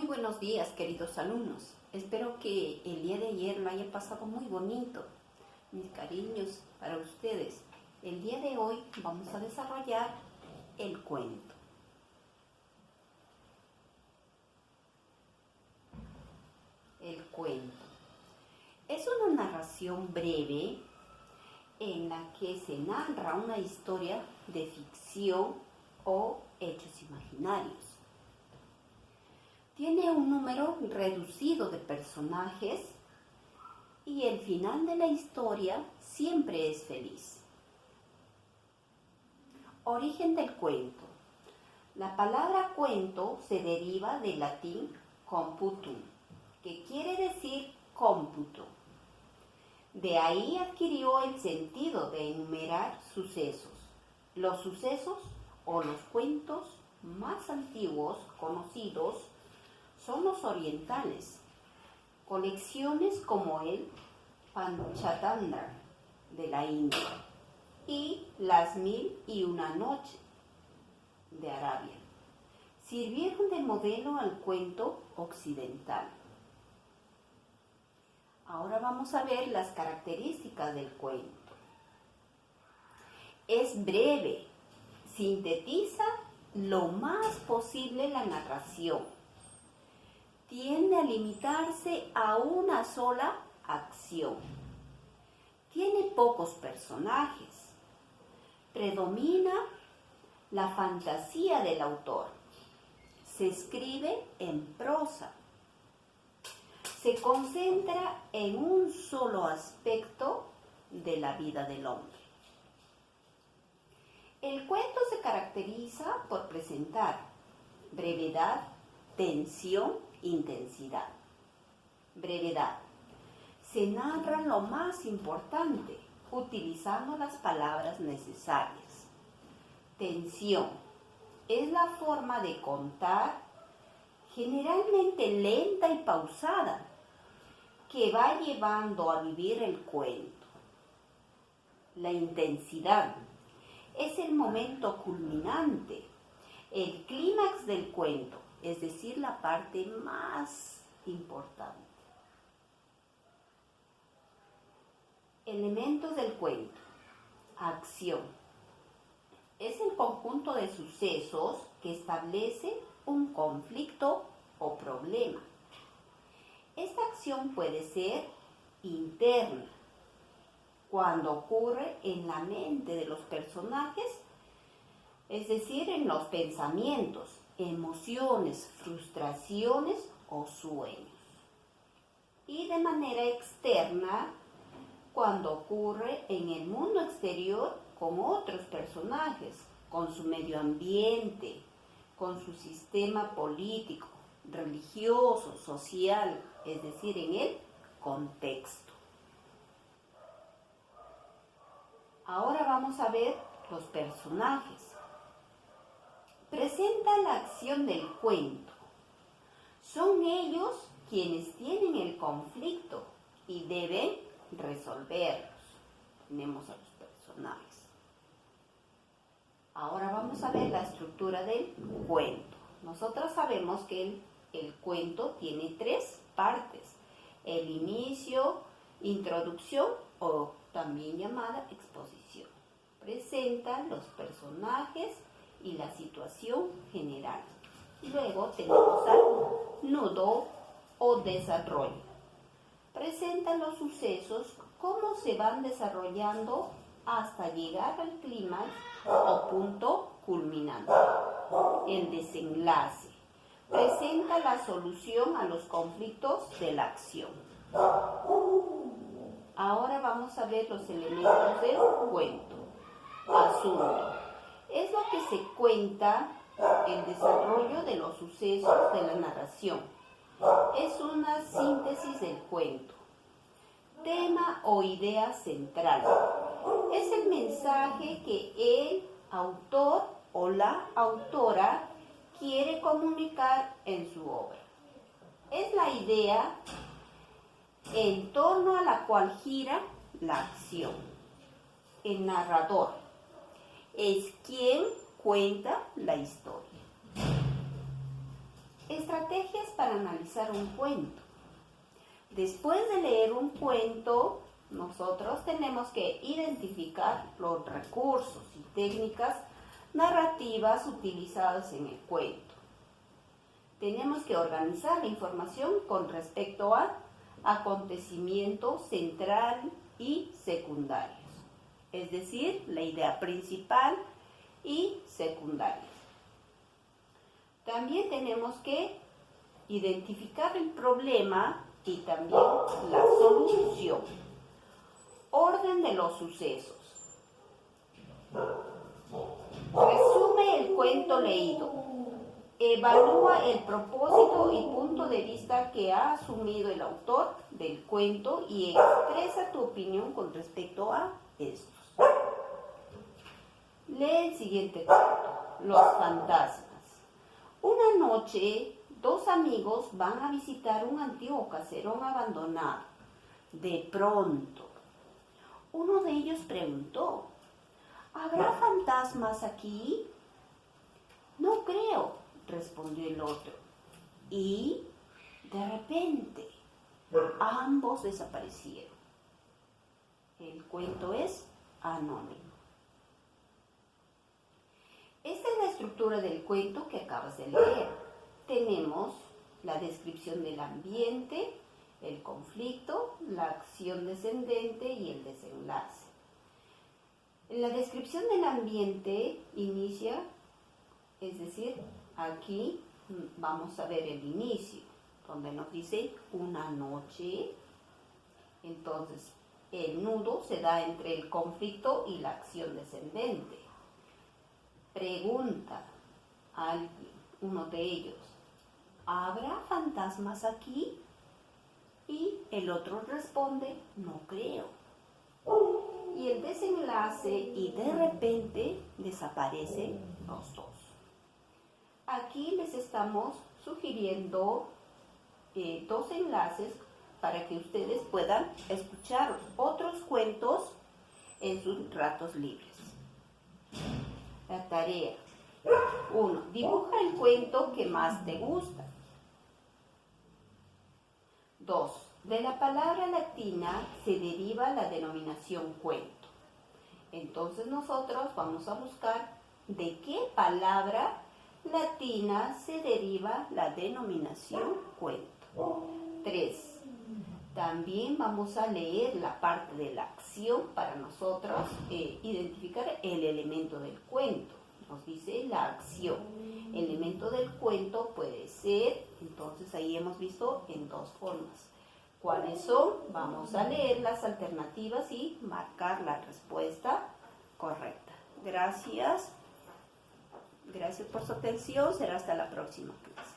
Muy buenos días, queridos alumnos. Espero que el día de ayer lo haya pasado muy bonito. Mis cariños para ustedes. El día de hoy vamos a desarrollar el cuento. El cuento es una narración breve en la que se narra una historia de ficción o hechos imaginarios. Tiene un número reducido de personajes y el final de la historia siempre es feliz. Origen del cuento. La palabra cuento se deriva del latín computum, que quiere decir cómputo. De ahí adquirió el sentido de enumerar sucesos. Los sucesos o los cuentos más antiguos conocidos son los orientales, colecciones como el Panchatantra de la India y Las Mil y una Noche de Arabia. Sirvieron de modelo al cuento occidental. Ahora vamos a ver las características del cuento. Es breve, sintetiza lo más posible la narración. Tiende a limitarse a una sola acción. Tiene pocos personajes. Predomina la fantasía del autor. Se escribe en prosa. Se concentra en un solo aspecto de la vida del hombre. El cuento se caracteriza por presentar brevedad, tensión, intensidad. Brevedad. Se narra lo más importante, utilizando las palabras necesarias. Tensión. Es la forma de contar, generalmente lenta y pausada, que va llevando a vivir el cuento. La intensidad. Es el momento culminante, el clímax del cuento, es decir, la parte más importante. Elementos del cuento. Acción. Es el conjunto de sucesos que establece un conflicto o problema. Esta acción puede ser interna, cuando ocurre en la mente de los personajes, es decir, en los pensamientos, emociones, frustraciones o sueños. Y de manera externa, cuando ocurre en el mundo exterior con otros personajes, con su medio ambiente, con su sistema político, religioso, social, es decir, en el contexto. Ahora vamos a ver los personajes. Presenta la acción del cuento. Son ellos quienes tienen el conflicto y deben resolverlos. Tenemos a los personajes. Ahora vamos a ver la estructura del cuento. Nosotros sabemos que el cuento tiene tres partes. El inicio, introducción o también llamada exposición. Presenta los personajes y la situación general. Luego tenemos al nudo o desarrollo. Presenta los sucesos, cómo se van desarrollando hasta llegar al clímax o punto culminante. El desenlace. Presenta la solución a los conflictos de la acción. Ahora vamos a ver los elementos del cuento. Asunto. Es lo que se cuenta, el desarrollo de los sucesos de la narración. Es una síntesis del cuento. Tema o idea central. Es el mensaje que el autor o la autora quiere comunicar en su obra. Es la idea en torno a la cual gira la acción. El narrador es quien cuenta la historia. Estrategias para para analizar un cuento. Después de leer un cuento, nosotros tenemos que identificar los recursos y técnicas narrativas utilizadas en el cuento. Tenemos que organizar la información con respecto a acontecimientos central y secundarios, es decir, la idea principal y secundaria. También tenemos que identificar el problema y también la solución. Orden de los sucesos. Resume el cuento leído. Evalúa el propósito y punto de vista que ha asumido el autor del cuento y expresa tu opinión con respecto a estos. Lee el siguiente cuento, Los fantasmas. Una noche, dos amigos van a visitar un antiguo caserón abandonado. De pronto, uno de ellos preguntó: ¿habrá fantasmas aquí? No creo, respondió el otro. Y, de repente, ambos desaparecieron. El cuento es anónimo. Esta es la estructura del cuento que acabas de leer. Tenemos la descripción del ambiente, el conflicto, la acción descendente y el desenlace. En la descripción del ambiente inicia, es decir, aquí vamos a ver el inicio, donde nos dice una noche. Entonces, el nudo se da entre el conflicto y la acción descendente. Pregunta a alguien, uno de ellos: ¿habrá fantasmas aquí? Y el otro responde: no creo. Y el desenlace, y de repente desaparecen los dos. Aquí les estamos sugiriendo dos enlaces para que ustedes puedan escuchar otros cuentos en sus ratos libres. La tarea. 1. Dibuja el cuento que más te gusta. 2. De la palabra latina se deriva la denominación cuento. Entonces nosotros vamos a buscar de qué palabra latina se deriva la denominación cuento. 3. También vamos a leer la parte de la acción para nosotros identificar el elemento del cuento. Nos dice la acción. El elemento del cuento puede ser, entonces ahí hemos visto en dos formas. ¿Cuáles son? Vamos a leer las alternativas y marcar la respuesta correcta. Gracias. Gracias por su atención. Será hasta la próxima clase.